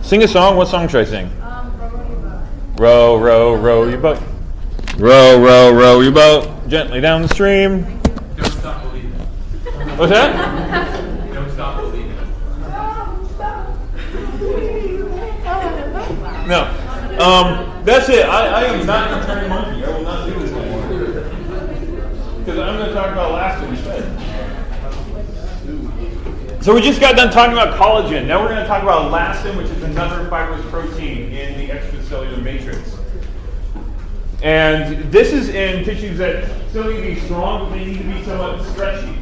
Sing a song. What song should I sing? Row your boat. Row, row, row your boat gently down the stream. Don't stop believing. What's that? Don't stop believing. No. That's it. I am not an attorney monkey. I will not do this anymore. Because I'm going to talk about elastin instead. So we just got done talking about collagen. Now we're going to talk about elastin, which is another fibrous protein in the extracellular matrix. And this is in tissues that still need to be strong, but they need to be somewhat stretchy.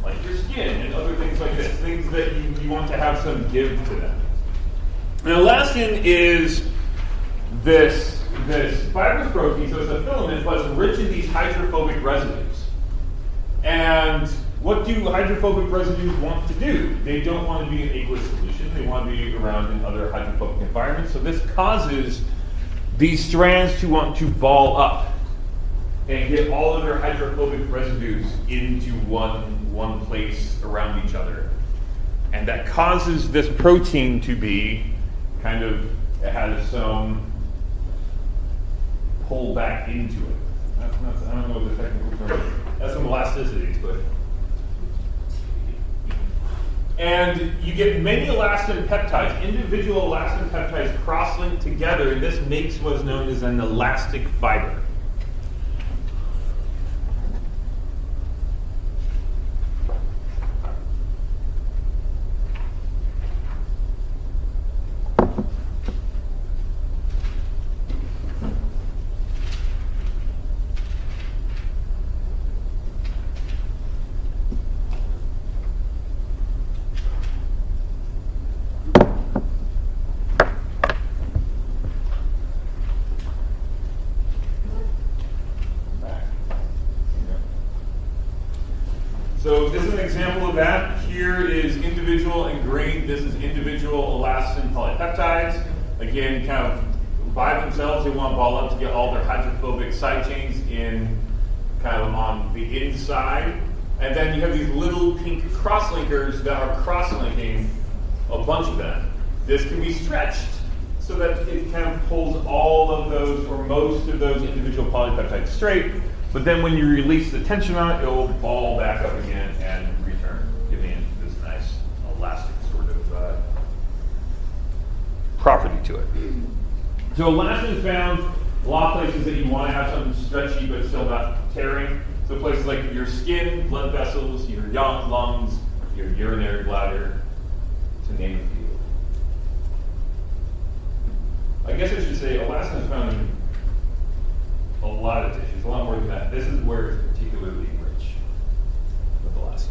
Like your skin and other things like this. Things that you want to have some give to them. And elastin is this fibrous protein, so it's a filament, but it's rich in these hydrophobic residues. And what do hydrophobic residues want to do? They don't want to be in aqueous solution. They want to be around in other hydrophobic environments. So this causes these strands to want to ball up and get all of their hydrophobic residues into one place around each other. And that causes this protein to be kind of, it has some pull back into it. I don't know what the technical term is. That's some elasticities, but. And you get many elastin peptides, individual elastin peptides cross-linked together, and this makes what's known as an elastic fiber. So this is an example of that. Here is individual and green. This is individual elastin polypeptides. Again, kind of by themselves, they want to ball up to get all their hydrophobic side chains in kind of on the inside. And then you have these little pink cross-linkers that are cross-linking a bunch of them. This can be stretched so that it kind of pulls all of those or most of those individual polypeptides straight. But then when you release the tension on it, it will ball back up again and return, giving it this nice elastic sort of property to it. So elastin is found a lot of places that you want to have something stretchy but still not tearing. So places like your skin, blood vessels, your lungs, your urinary bladder, to name a few. I guess I should say elastin is found in a lot of tissues, a lot more than that. This is where it's particularly rich with elastin.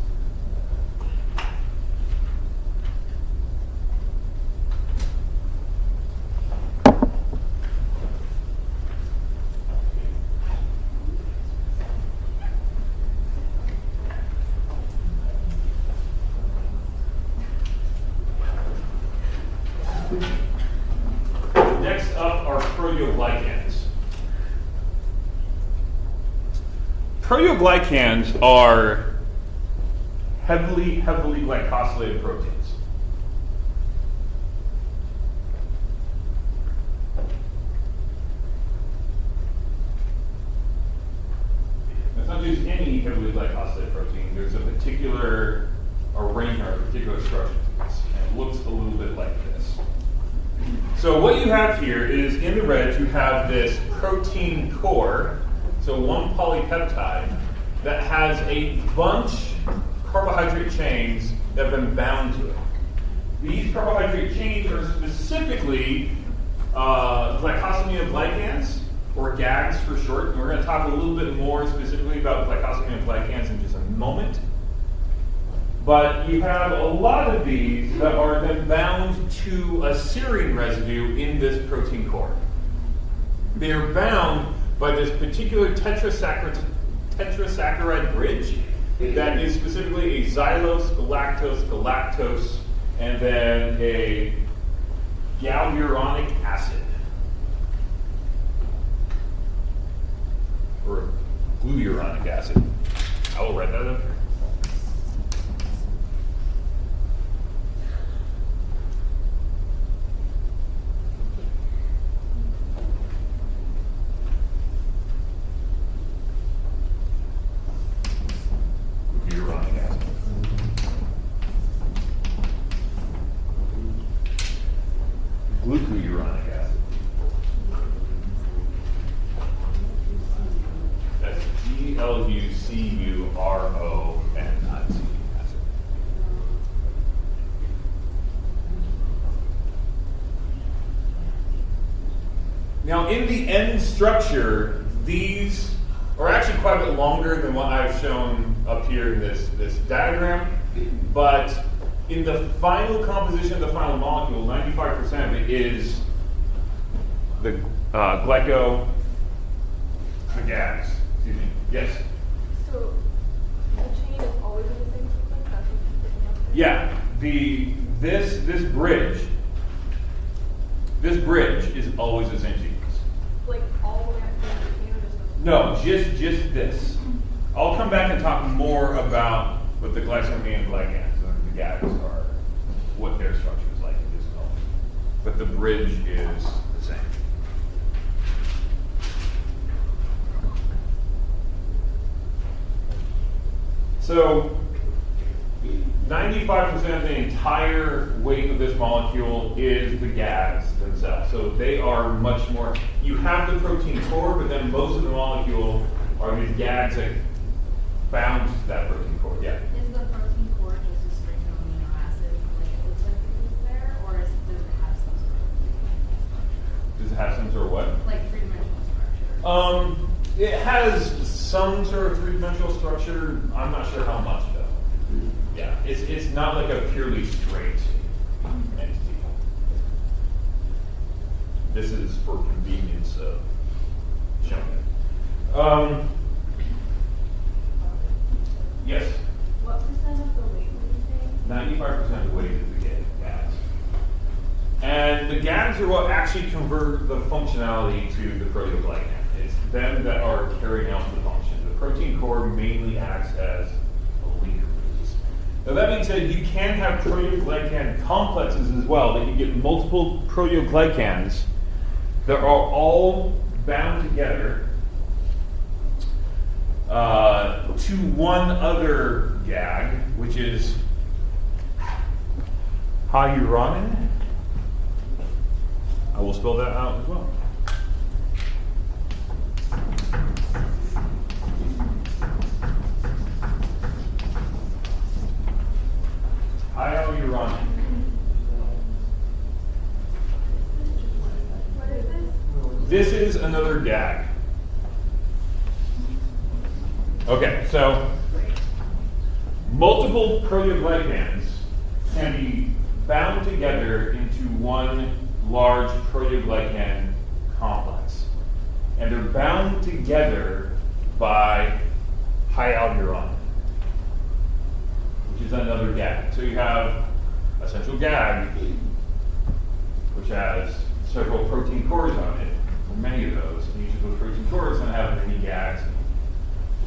Next up are proteoglycans. Proteoglycans are heavily glycosylated proteins. It's not just any heavily glycosylated protein. There's a particular arrangement or a particular structure to this, and it looks a little bit like this. So what you have here is in the red you have this protein core. So one polypeptide that has a bunch of carbohydrate chains that have been bound to it. These carbohydrate chains are specifically glycosaminoglycans, or GAGs for short. And we're going to talk a little bit more specifically about glycosaminoglycans in just a moment. But you have a lot of these that are then bound to a serine residue in this protein core. They are bound by this particular tetrasaccharide bridge that is specifically a xylose, galactose, and then a galuronic acid. Or gluuronic acid. I will write that up here. glucouronic acid. That's Glucuron, not C acid. Now, in the end structure, these are actually quite a bit longer than what I've shown up here in this diagram, but in the final composition of the final molecule, 95% of it is the the GAGs. Excuse me. Yes? So the chain is always in the same sequence? That's what you're picking up? Yeah. This bridge is always the same sequence. Like all the way up to the chain or just the... No, just this. I'll come back and talk more about what the glycosaminoglycans and the GAGs are, what their structure is like in this moment. But the bridge is the same. So 95% of the entire weight of this molecule is the GAGs themselves. So they are much more, you have the protein core, but then most of the molecule are these GAGs that bound to that protein core. Yeah. Is the protein core just a string of amino acids like it looks like it is there, or does it have some sort of Does it have some sort of what? like three-dimensional structure? It has some sort of three-dimensional structure. I'm not sure how much though. Yeah, it's not like a purely straight entity. This is for convenience of showing it. Yes, What percent of the weight would you say? 95% of the weight is the GAGs. And the GAGs are what actually convert the functionality to the proteoglycan. It's them that are carrying out the function. The protein core mainly acts as a linker for these. Now that being said, you can have proteoglycan complexes as well, that you get multiple proteoglycans that are all bound together to one other GAG, which is hyaluronin. I will spell that out as well. Hyaluronin. What is this? This is another GAG. Okay, so multiple proteoglycans can be bound together into one large proteoglycan complex. And they're bound together by hyaluronin, which is another GAG. So you have a central GAG, which has several protein cores on it, or many of those, and each of those protein cores going to have many GAGs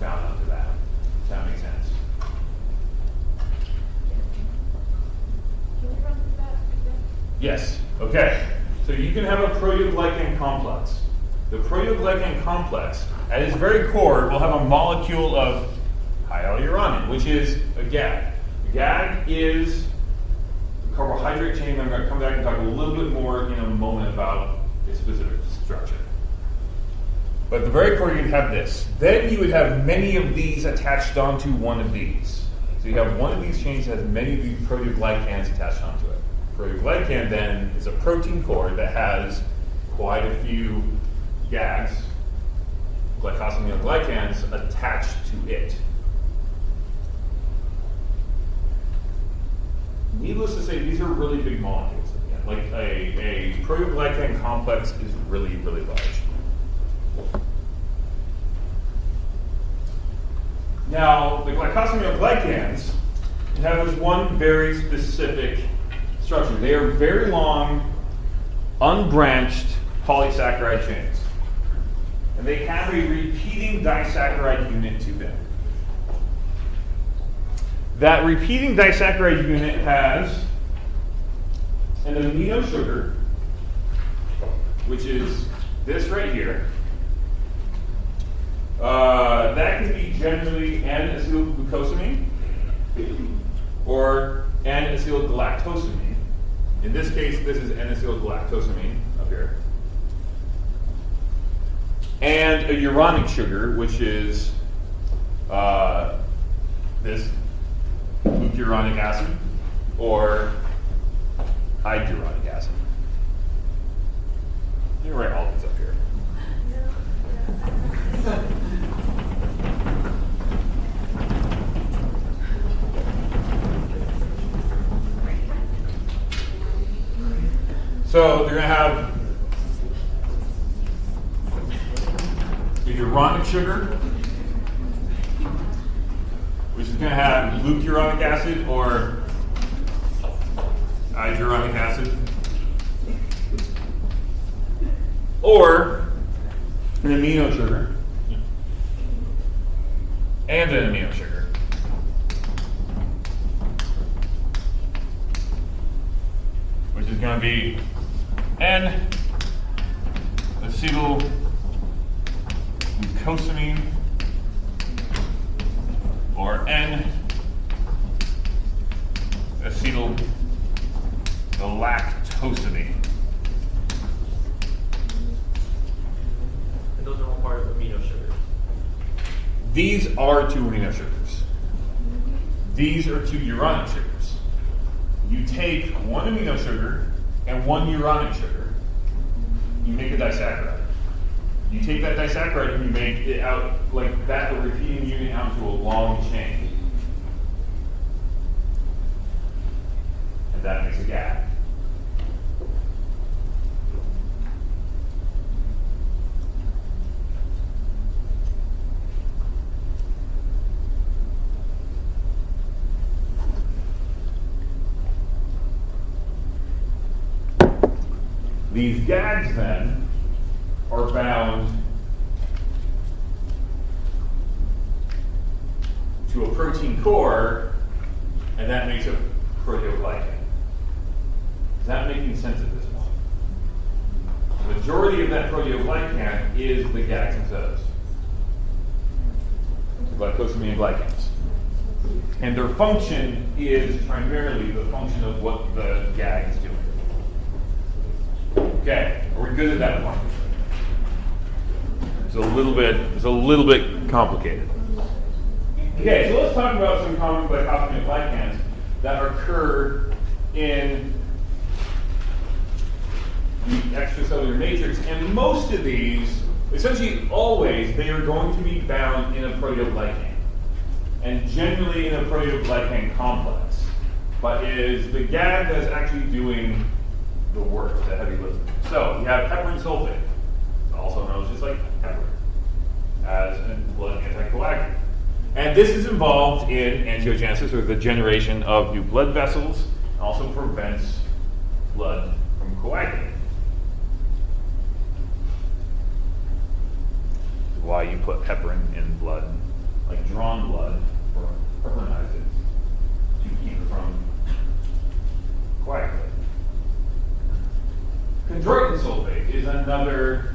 bound onto that. Does that make sense? Can you run through that again? Yes. Okay. So you can have a proteoglycan complex. The proteoglycan complex, at its very core, will have a molecule of hyaluronin, which is a GAG. A GAG is a carbohydrate chain. I'm going to come back and talk a little bit more in a moment about its specific structure. But at the very core, you'd have this. Then you would have many of these attached onto one of these. So you have one of these chains that has many of these proteoglycans attached onto it. Proteoglycan then is a protein core that has quite a few GAGs, glycosaminoglycans, attached to it. Needless to say, these are really big molecules. Like a proteoglycan complex is really, really large. Now, the glycosaminoglycans have this one very specific structure. They are very long, unbranched polysaccharide chains. And they have a repeating disaccharide unit to them. That repeating disaccharide unit has an amino sugar, which is this right here. That can be generally N-acetylglucosamine or N-acetylgalactosamine. In this case, this is N-acetylgalactosamine up here. And a uronic sugar, which is this glucuronic acid or hyduronic acid. You write all these up here. So they're going to have a uronic sugar, which is going to have glucuronic acid or hyduronic acid, or an amino sugar, and an amino sugar. Which is going to be N-acetylglucosamine or N-acetylgalactosamine. And those are all part of amino sugars. These are two amino sugars. These are two uronic sugars. You take one amino sugar and one uronic sugar, you make a disaccharide. You take that disaccharide and you make it out like that, a repeating unit out to a long chain. And that makes a gag. These gags then are bound to a protein core, and that makes a proteoglycan. Is that making sense at this point? The majority of that proteoglycan is the gags themselves, the glycosamine and glycans. And their function is primarily the function of what the gag is doing. Okay, are we good at that point? It's a little bit complicated. Okay, so let's talk about some common glycosaminoglycans that occur in the extracellular matrix, and most of these, essentially always, they are going to be bound in a proteoglycan, and generally in a proteoglycan complex. But it is the gag that is actually doing the work, the heavy lifting. So you have heparin sulfate, also known as just like heparin, as a blood anticoagulant. And this is involved in angiogenesis, or the generation of new blood vessels, and also prevents blood from coagulating. This is why you put heparin in blood, like drawn blood, or heparinize it, to keep it from coagulating. Chondroitin sulfate is another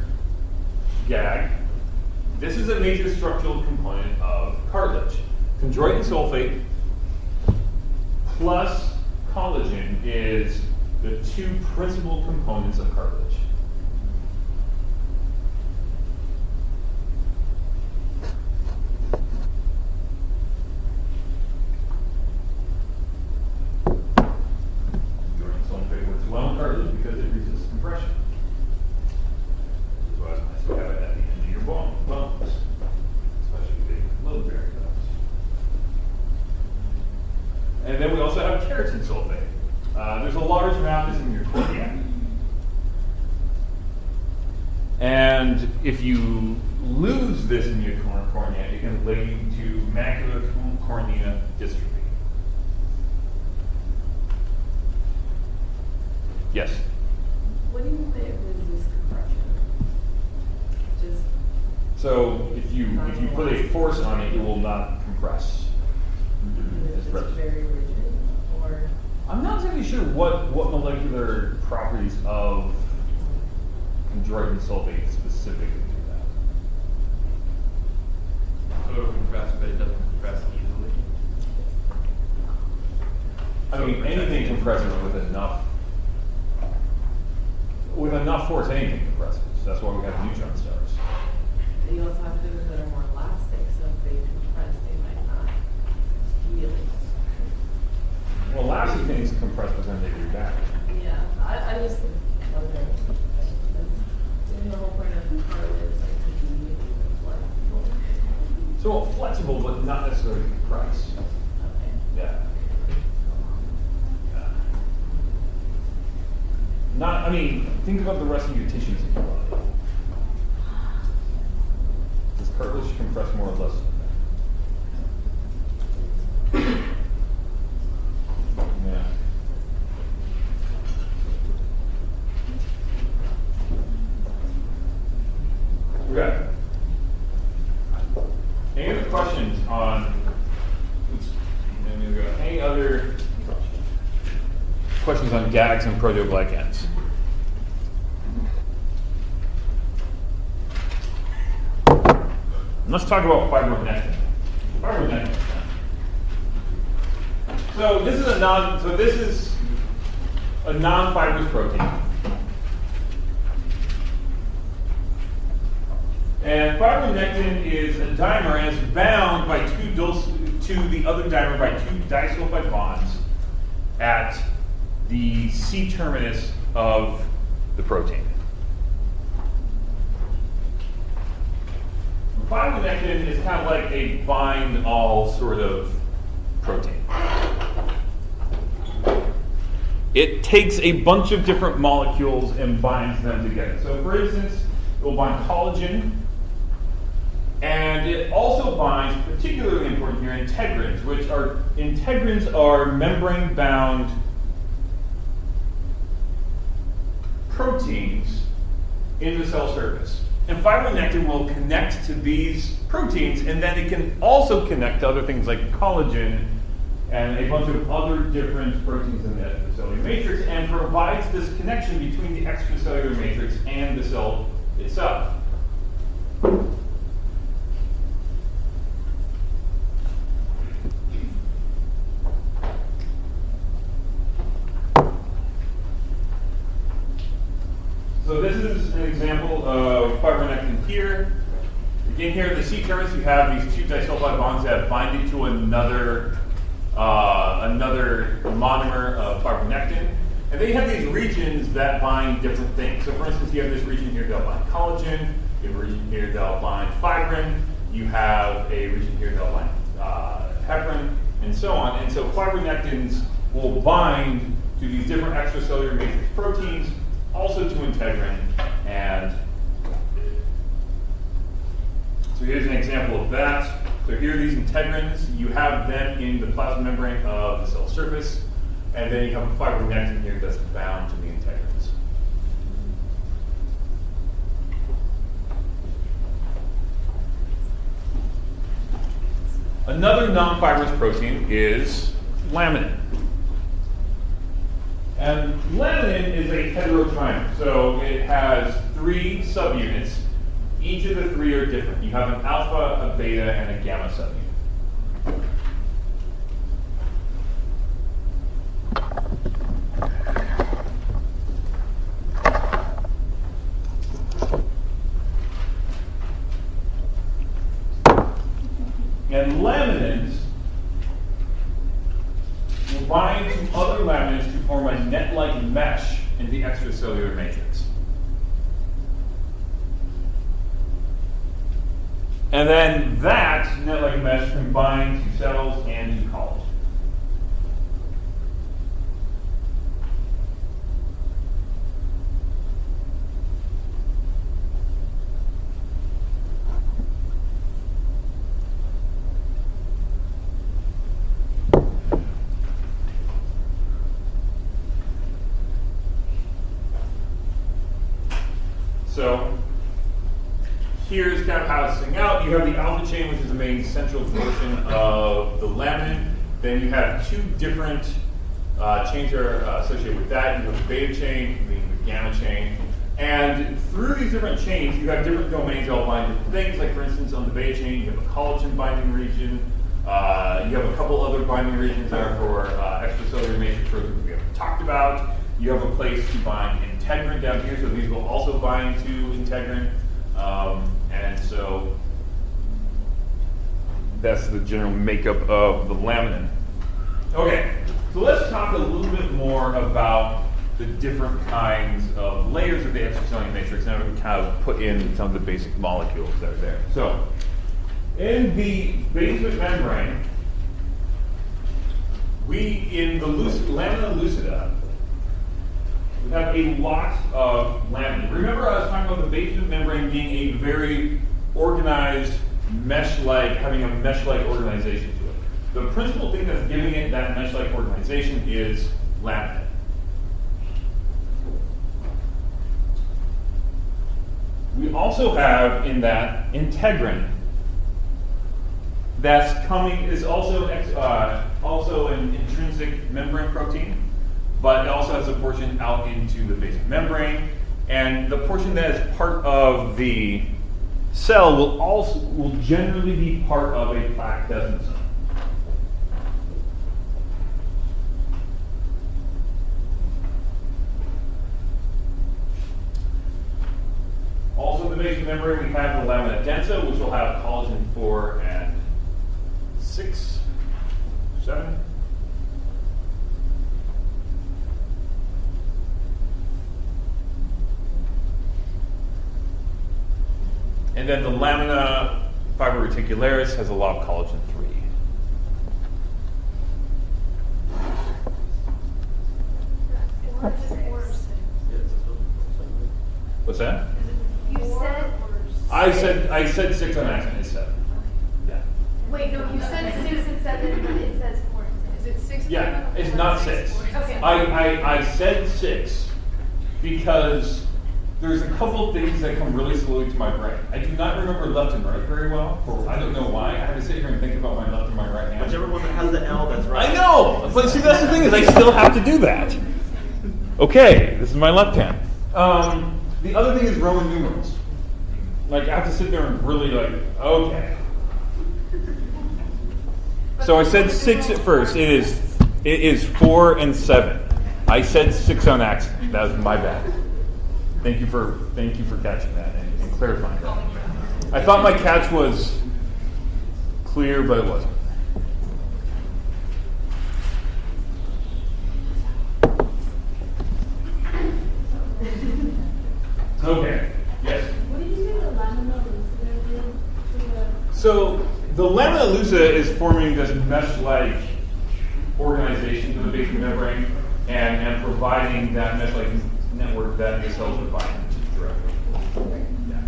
gag. This is a major structural component of cartilage. Chondroitin sulfate plus collagen is the two principal components of cartilage. Chondroitin sulfate works well in cartilage because it resists compression. So that's nice to have it at the end of your bones, especially big load-bearing bones. And then we also have keratin sulfate. There's a large amount that's in your cornea. And if you lose this in your cornea, it can lead to macular cornea dystrophy. Yes? What do you mean by it resists compression? Just So if you put a force on it, it will not compress. it's just very rigid, or I'm not exactly sure what molecular properties of chondroitin sulfate specifically do that. So it'll compress, but it doesn't compress easily. I mean, anything compresses with enough not force anything to compress. That's why we have neutron stars. You also have things that are more elastic, so if they compress, they might not really. Well, elastic things compress, but then they reback. Yeah, I just wonder, the whole point of the part is like to be flexible. So flexible, but not necessarily compress. Okay. Yeah. Not, I mean, think about the rest of your tissues in your body. Does cartilage compress more or less than that? Yeah. Okay. Any other questions on, any other questions on GAGs and proteoglycans? Let's talk about fibronectin. Fibronectin. So this is a non-fibrous protein. And fibronectin is a dimer and it's bound by to the other dimer by two disulfide bonds at the C terminus of the protein. Fibronectin is kind of like a bind-all sort of protein. It takes a bunch of different molecules and binds them together. So for instance, it will bind collagen, and it also binds, particularly important here, integrins, integrins are membrane-bound proteins in the cell surface. And fibronectin will connect to these proteins, and then it can also connect to other things like collagen and a bunch of other different proteins in the extracellular matrix, and provides this connection between the extracellular matrix and the cell itself. So this is an example of fibronectin here. Again, here at the C terminus, you have these two disulfide bonds that bind it to another monomer of fibronectin. And then you have these regions that bind different things. So for instance, you have this region here that'll bind collagen, you have a region here that'll bind fibrin, you have a region here that'll bind heparin, and so on. And so fibronectins will bind to these different extracellular matrix proteins, also to integrin, and so here's an example of that. So here are these integrins. You have them in the plasma membrane of the cell surface, and then you have a fibronectin here that's bound to the integrins. Another non-fibrous protein is laminin. And laminin is a heterotrimer, so it has 3 subunits. Each of the 3 are different. You have an alpha, a beta, and a gamma subunit. And laminins will bind to other laminins to form a net-like mesh in the extracellular matrix. And then that net-like mesh can bind to cells and to collagen. So here's kind of how it's sitting out. You have the alpha chain, which is the main central portion of the laminin. Then you have 2 different chains that are associated with that. You have the beta chain, the gamma chain. And through these different chains, you have different domains that all bind different things. Like for instance, on the beta chain, you have a collagen binding region. You have a couple other binding regions that are for extracellular matrix proteins we haven't talked about. You have a place to bind integrin down here, so these will also bind to integrin. And so that's the general makeup of the laminin. Okay, so let's talk a little bit more about the different kinds of layers of the extracellular matrix. Now we can kind of put in some of the basic molecules that are there. So, in the basement membrane, in the lamina lucida, we have a lot of laminin. Remember I was talking about the basement membrane being a very organized mesh-like, having a mesh-like organization to it. The principal thing that's giving it that mesh-like organization is laminin. We also have in that integrin is also an intrinsic membrane protein, but it also has a portion out into the basement membrane, and the portion that is part of the cell will generally be part of a plaque desmosome. Also in the basement membrane, we have the lamina densa, which will have collagen 4 and 6, 7. And then the lamina fibroreticularis has a lot of collagen 3. What's that? You said. I said 6 on accident. It's 7. Yeah. Wait, no, you said 6 and 7, but it says 4 and 6. Is it 6? Yeah, it's not 6. Okay. I said 6 because there's a couple of things that come really slowly to my brain. I do not remember left and right very well. I don't know why. I had to sit here and think about my left and my right hand. Whichever one that has the L, that's right. I know, but see, that's the thing is I still have to do that. Okay, this is my left hand. The other thing is Roman numerals. Like I have to sit there and really okay. So I said 6 at first. It is 4 and 7. I said 6 on accident. That was my bad. Thank you for catching that and clarifying that. I thought my catch was clear, but it wasn't. Okay. Yes. What did you say the lamina lucida did to the... So the lamina lucida is forming this mesh-like organization to the basement membrane and providing that mesh-like network that the cells are binding to directly. Yeah.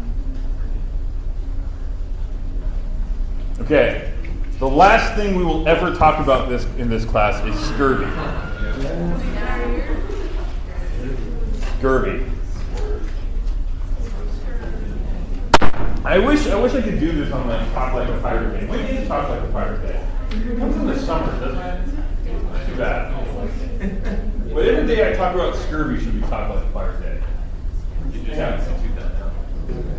Okay. The last thing we will ever talk about in this class is scurvy. Scurvy. I wish I could do this on like Talk Like a Pirate Day. When is Talk Like a Pirate Day? It comes in the summer, doesn't it? Not too bad. But every day I talk about scurvy should be Talk Like a Pirate Day. You just haven't seen that now.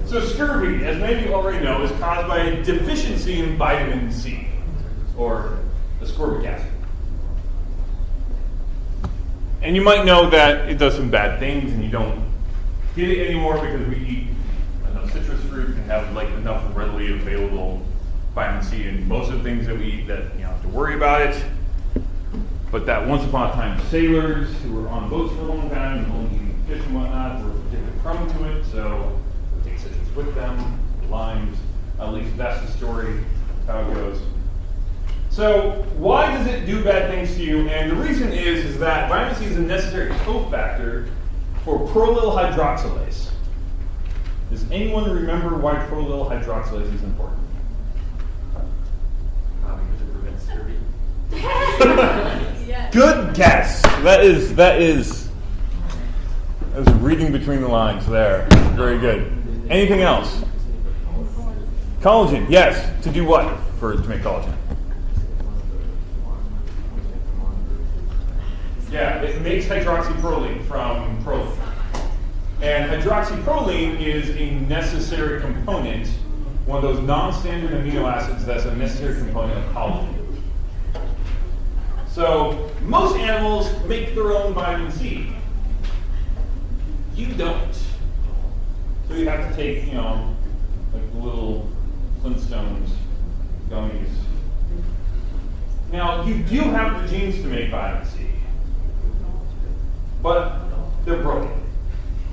So scurvy, as many of you already know, is caused by a deficiency in vitamin C, or ascorbic acid. And you might know that it does some bad things, and you don't get it anymore because we eat enough citrus fruit and have like enough readily available vitamin C in most of the things that we eat that you don't have to worry about it. But that once upon a time sailors who were on boats for a long time and only eating fish and whatnot were particularly prone to it, so they take citrus with them, limes, at least that's the story, that's how it goes. So why does it do bad things to you? And the reason is that vitamin C is a necessary cofactor for prolyl hydroxylase. Does anyone remember why prolyl hydroxylase is important? Because it prevents scurvy. Yes. Good guess. That is reading between the lines there. Very good. Anything else? Collagen. Yes. To do what? To make collagen. Yeah, it makes hydroxyproline from proline. And hydroxyproline is a necessary component, one of those non-standard amino acids that's a necessary component of collagen. So most animals make their own vitamin C. You don't. So you have to take, you know, like the little Flintstones gummies. Now, you do have the genes to make vitamin C, but they're broken.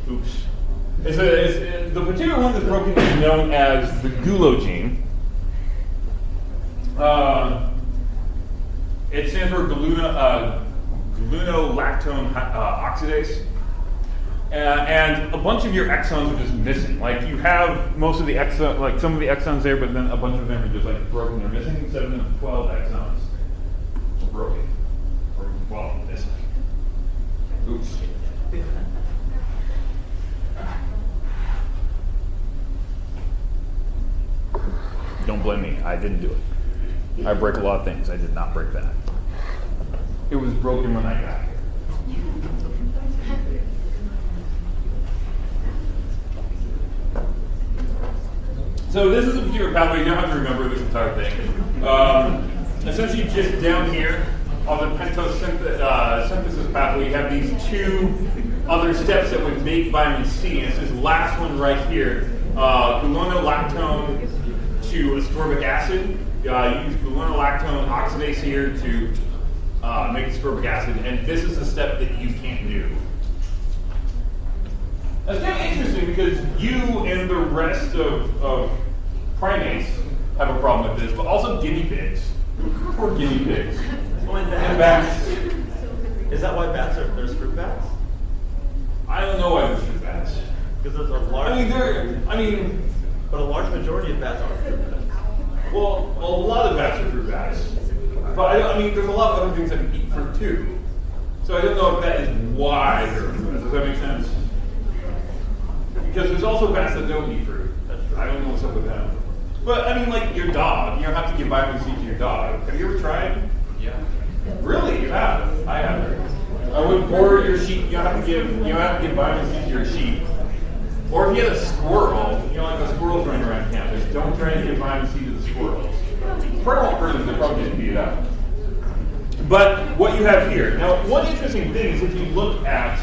Oops. The particular one that's broken is known as the GULO gene. It stands for gluconolactone oxidase. And a bunch of your exons are just missing. Like you have most of the exons, like some of the exons there, but then a bunch of them are just like broken. They're missing 7 of 12 exons are broken. Or, well, missing. Oops. Don't blame me. I didn't do it. I break a lot of things. I did not break that. It was broken when I got here. So this is a particular pathway. You don't have to remember this entire thing. Essentially, just down here on the pentose synthesis pathway, you have these two other steps that would make vitamin C. And it's this last one right here, gluconolactone to ascorbic acid. You use gluconolactone oxidase here to make ascorbic acid, and this is the step that you can't do. That's kind of interesting because you and the rest of primates have a problem with this, but also guinea pigs. Poor guinea pigs. And bats. Is that why there's fruit bats? I don't know why there's fruit bats. Because there's a large. But a large majority of bats are fruit bats. Well, a lot of bats are fruit bats. But there's a lot of other things that can eat fruit too. So I don't know if that is why they're fruit bats. Does that make sense? Because there's also bats that don't eat fruit. I don't know what's up with them. But like your dog, you don't have to give vitamin C to your dog. Have you ever tried? Yeah. Really? You have? I haven't. Or your sheep, you don't have to give vitamin C to your sheep. Or if you had a squirrel, like the squirrels running around campus, don't try to give vitamin C to the squirrels. Probably won't hurt them, they're probably going to beat it up. But what you have here, now one interesting thing is if you look at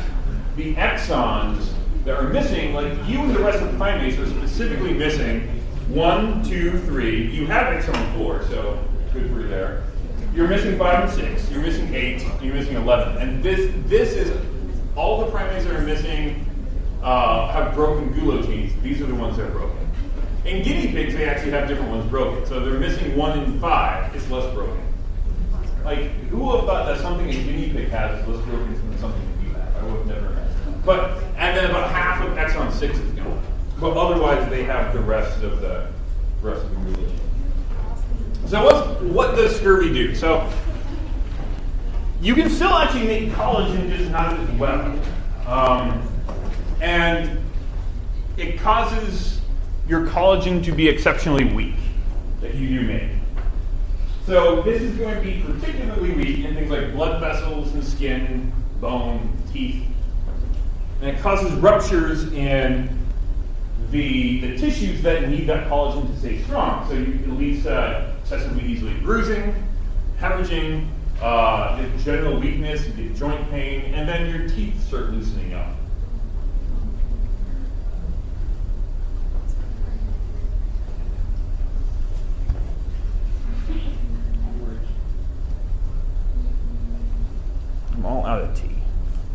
the exons that are missing, like you and the rest of the primates are specifically missing 1, 2, 3. You have exon 4, so good for you there. You're missing 5 and 6. You're missing 8. You're missing 11. And this is all the primates that are missing have broken GULO genes. These are the ones that are broken. In guinea pigs, they actually have different ones broken. So they're missing 1 in 5. It's less broken. Like who would have thought that something a guinea pig has is less broken than something you have? I would have never imagined. And then about half of exon 6 is gone. But otherwise, they have the rest of the GULO gene. So what does scurvy do? So you can still actually make collagen, just not as well. And it causes your collagen to be exceptionally weak, that you do make. So this is going to be particularly weak in things like blood vessels and skin, bone, teeth. And it causes ruptures in the tissues that need that collagen to stay strong. So you can lead to excessively easily bruising, hemorrhaging, general weakness, you get joint pain, and then your teeth start loosening up. I'm all out of tea.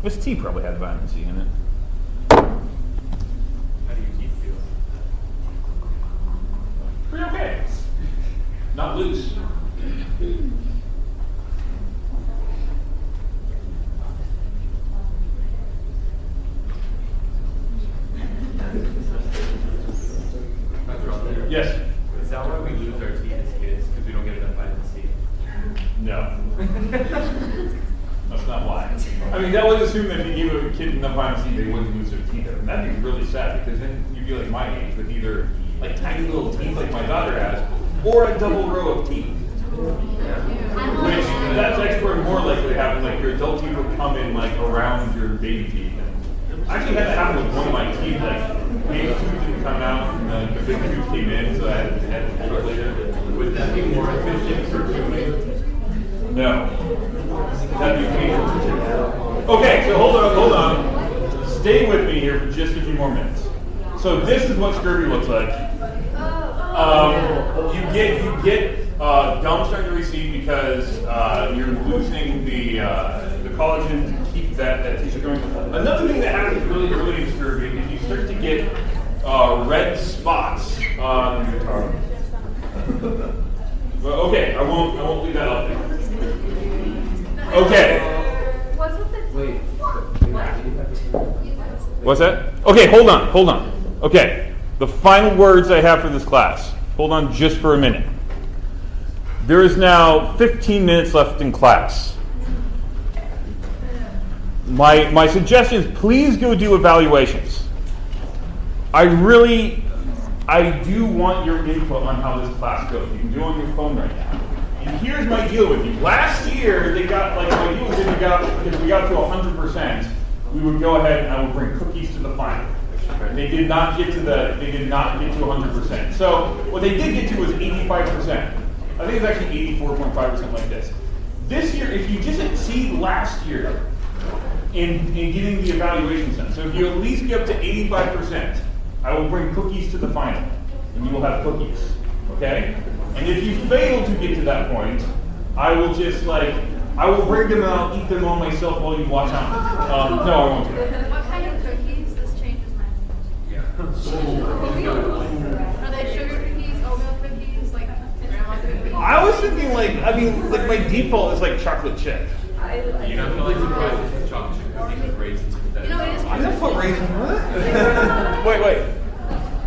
This tea probably had vitamin C in it. How do your teeth feel? Pretty okay. Not loose. Yes? Is that why we lose our teeth as kids? Because we don't get enough vitamin C? No. That's not why. That would assume that if you gave a kid enough vitamin C, they wouldn't lose their teeth. And that'd be really sad because then you'd be like my age with either like tiny little teeth like my daughter has, or a double row of teeth. Which that's actually more likely to happen. Like your adult teeth would come in like around your baby teeth. And I actually had that happen with one of my teeth. Like baby tooth didn't come out, and the big tooth came in, so I had to pull it later. Would that be more efficient for chewing? No. That'd be painful. Okay, so hold on. stay with me here for just a few more minutes. So this is what scurvy looks like. You get gum starting to recede because you're losing the collagen to keep that tissue going. Another thing that happens really early in scurvy is you start to get red spots on your tongue. But okay, I won't leave that up there. Okay. What's with the Wait. What's that? Okay, hold on. Okay, the final words I have for this class. Hold on just for a minute. There is now 15 minutes left in class. My suggestion is please go do evaluations. I do want your input on how this class goes. You can do it on your phone right now. And here's my deal with you. Last year, they got, like, my deal was if we got to 100%, we would go ahead and I would bring cookies to the final. They did not get to 100%. So what they did get to was 85%. I think it's actually 84.5% like this. This year, if you just exceed last year in getting the evaluations done, so if you at least get up to 85%, I will bring cookies to the final, and you will have cookies, okay? And if you fail to get to that point, I will bring them and I'll eat them all myself while you watch on. No, I won't do that. What kind of cookies? This changes my mind. Are they sugar cookies, oatmeal cookies, like grandma cookies? I was thinking like my default is like chocolate chip. You don't feel like surprised with chocolate chip cookies with raisins with that. You know, it is. I don't put raisins in it. Wait.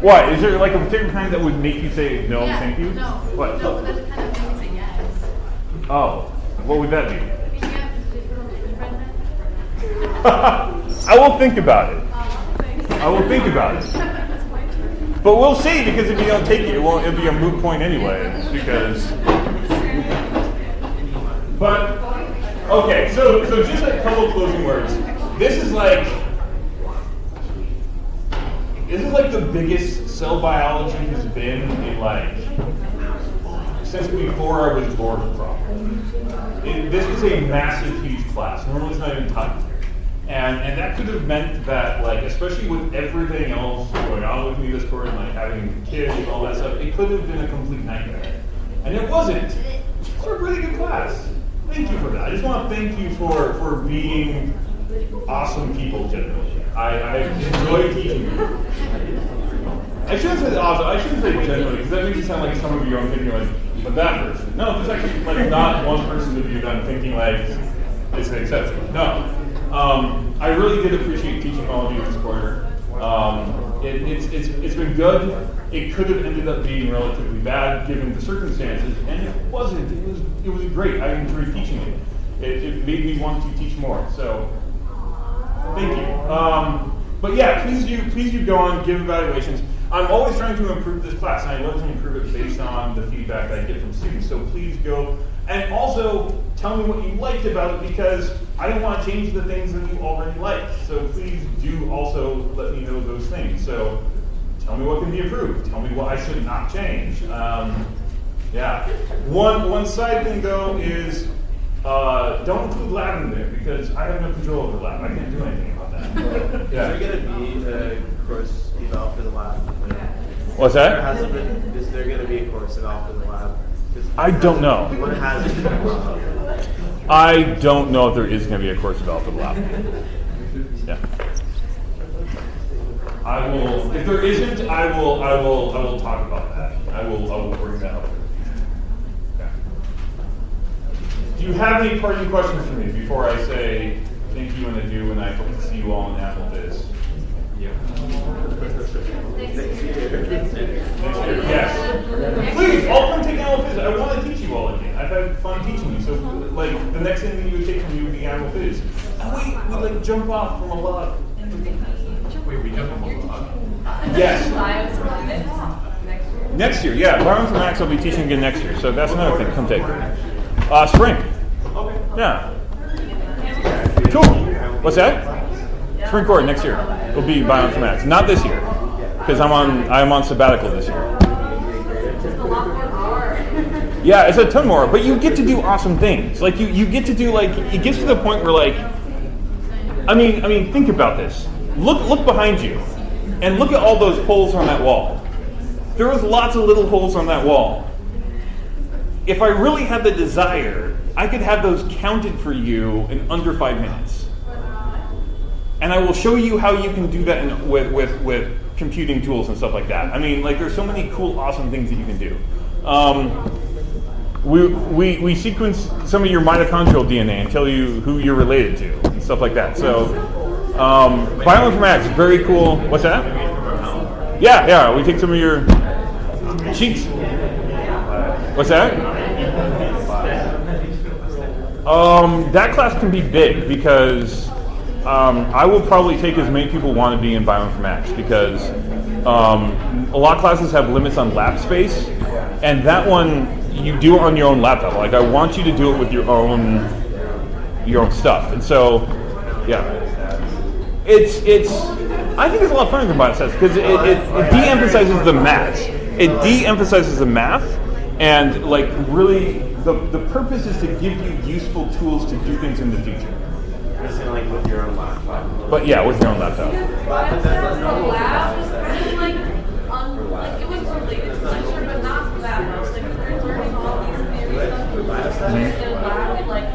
What? Is there like a particular kind that would make you say no, Yeah, thank you? No. What? No, but that's kind of makes me say yes. Oh, what would that be? Yeah, just a little bit different. I will think about it. I will think about it. But we'll see, because if you don't take it, it'll be a moot point anyway. Because. But okay, so just a couple of closing words. This is like the biggest cell biology has been in since before I was born, probably. This is a massive, huge class. Normally it's not even taught here. And that could have meant that, especially with everything else going on with me this quarter, and having kids and all that stuff, it could have been a complete nightmare. And it wasn't. It's a really good class. Thank you for that. I just want to thank you for being awesome people generally. I enjoy teaching you. I shouldn't say awesome. I shouldn't say generally, because that makes it sound like some of you are thinking but that person. No, there's actually not one person of you that I'm thinking it's an exception. No. I really did appreciate teaching all of you this quarter. It's been good. It could have ended up being relatively bad given the circumstances, and it wasn't. It was great. I enjoyed teaching it. It made me want to teach more. So thank you. But yeah, please do go on, give evaluations. I'm always trying to improve this class, and I love to improve it based on the feedback I get from students. So please go. And also, tell me what you liked about it, because I don't want to change the things that you already like. So please do also let me know those things. So tell me what can be improved. Tell me what I should not change. Yeah. One side thing, though, is don't include lab in there, because I have no control over the lab. I can't do anything about that. Yeah. Is there going to be a course developed for the lab? What's that? Is there going to be a course developed for the lab? I don't know. What has it been? I don't know if there is going to be a course developed for the lab. Yeah. I will. If there isn't, I will talk about that. I will bring that up. Okay. Do you have any parting questions for me before I say thank you and adieu, and I hope to see you all in Apple Biz? Yeah. Next year. Next year, yes. Please, I'll come take Animal Fizz. I want to teach you all again. I've had fun teaching you. So, the next thing that you would take from me would be Animal Fizz. And we jump off from a lot. Wait, we jump on the log. Yes. Bioinformatics next year. Next year, yeah. Bioinformatics will be teaching again next year, so that's another thing. Come take it. Spring. Okay. Yeah. Cool. What's that? Spring quarter next year will be bioinformatics. Not this year, because I'm on sabbatical this year. Just a lot more hard. Yeah, it's a ton more, but you get to do awesome things. You get to do it gets to the point where I mean, think about this. look behind you, and look at all those holes on that wall. There was lots of little holes on that wall. If I really had the desire, I could have those counted for you in under 5 minutes. And I will show you how you can do that with computing tools and stuff like that. I mean, like, there's so many cool, awesome things that you can do. We sequence some of your mitochondrial DNA and tell you who you're related to and stuff like that. So, bioinformatics, very cool. What's that? Yeah, we take some of your cheeks. What's that? That class can be big because I will probably take as many people want to be in bioinformatics because a lot of classes have limits on lab space, and that one you do it on your own laptop. Like, I want you to do it with your own stuff, and so yeah, it's I think it's a lot of fun in biostats because it de-emphasizes the math. It de-emphasizes the math, and like really the purpose is to give you useful tools to do things in the future. Like with your own laptop. But yeah, with your own laptop. The lab was kind of like, like it was related to lecture, but not that much. Like we were learning all these theory stuff in the lab, like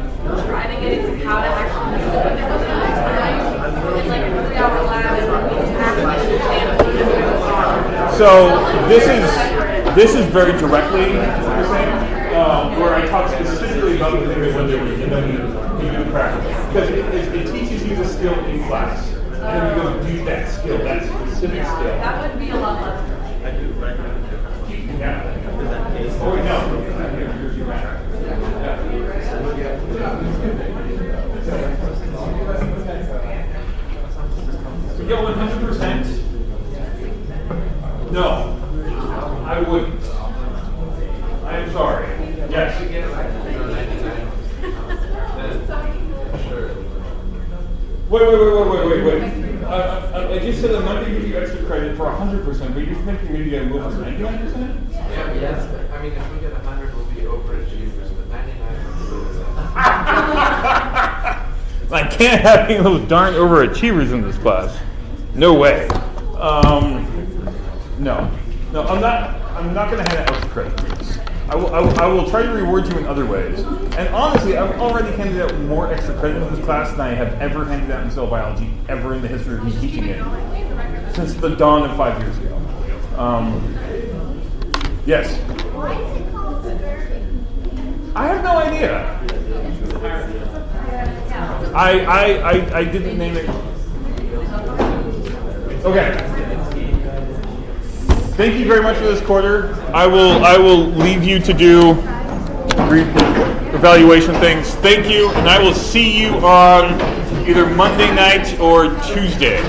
trying to get into how to actually use it. But there wasn't enough time in like a 3-hour lab and we actually understand what it was. So this is very directly what you're saying, where I talk specifically about the thing that we're doing, and then we do the practice. Because it teaches you the skill in class, and then you go do that skill, that specific skill. That would be a lot less. I do recommend it. Yeah. In that case. Oh, wait, no. Yeah, 100%. No, I wouldn't. I'm sorry. Yes. Wait. I just said I'm not going to give you extra credit for 100%, but you think maybe I will for 99%? Yeah, yes. I mean, if we get 100, we'll be overachievers, but 99%. I can't have any of those darn overachievers in this class. No way. No, I'm not going to hand out extra credit for this. I will try to reward you in other ways. And honestly, I've already handed out more extra credit in this class than I have ever handed out in cell biology ever in the history of me teaching it since the dawn of 5 years ago. Yes? Why is it called Scurvy? I have no idea. I didn't name it. Okay. Thank you very much for this quarter. I will leave you to do evaluation things. Thank you, and I will see you on either Monday night or Tuesday.